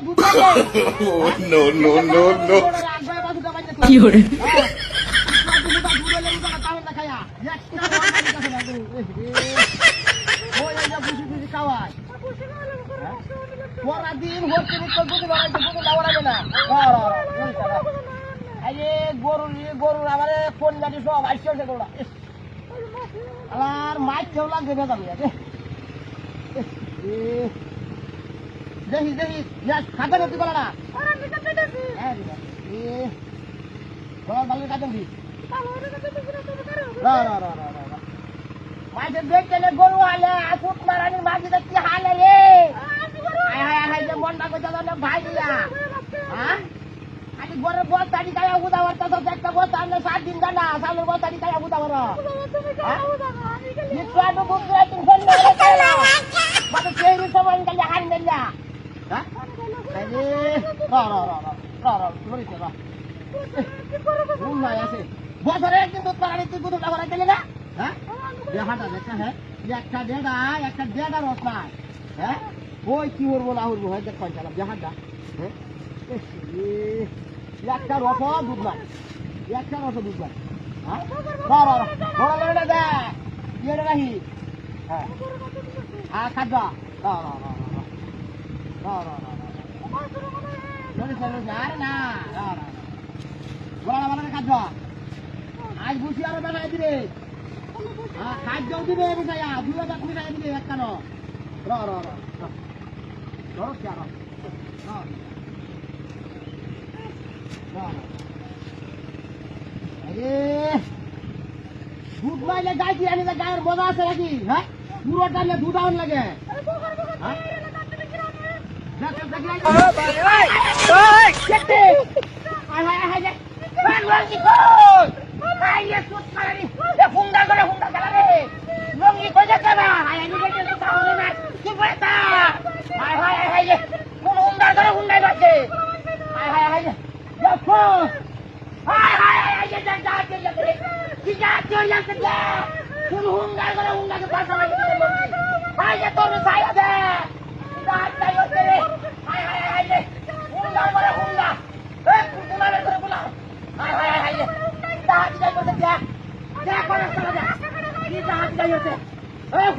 No, no, no, no. কি করে গরুর আমার ফোন গাড়ি সব আসছে গরুরা আমার মাছ কেউ লাগবে না যাবে দেখি দেখি খাতে নতি বলা না ভালো কাটেন দি মাঝে দেখতে গরু হালে আসুক মারানির মাঝে কি হালে রে যে মনটা করতে ভাই দিয়া হ্যাঁ খালি গরের বস্তাটি গায়ে উদা বার্তা তো একটা বস্তা আনলে 7 দিন জানা সামনের বস্তাটি গায়ে উদা বড় নিশ্চয় বুঝতে তুমি ফোন করে খাইলা বাবা সেই সময় গেলে হান দেন না হ্যাঁ বছরে একদিন দুধ পাড়ানি তুই বুধুটা ভরাই দিলে না হ্যাঁ দেখাটা দেখা হ্যাঁ একটা ডেটা রস না হ্যাঁ ওই কি করবো না করবো হয় দেখ চালাম দেখাটা হ্যাঁ একটা রস দুধ নাই একটা রস দুধ নাই হ্যাঁ দেখ রাখি হ্যাঁ হ্যাঁ খাদ্য আরে না বলা বলা খাদ্য আজ বুঝি আরো বেলা দিবে খাদ্য দিবে বুঝাইয়া 2000 মিটাই দিবে এক কানো দুধ মাইলে গাই দিয়ে আনি গায়ের মজা আছে নাকি হ্যাঁ পুরো টানলে দুধ আউন লাগে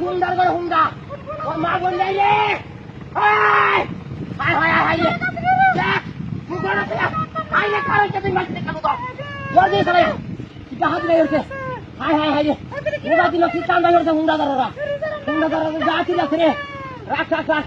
হুন্ডার করে হুন্ডা ওর মা বোন যাই রে তুই মাসে খাবো তো হাত হচ্ছে হাই হাই হাই রে দিল খ্রিস্টান হুন্ডা দারা যা ছিল রে রাখ রাখ রাখ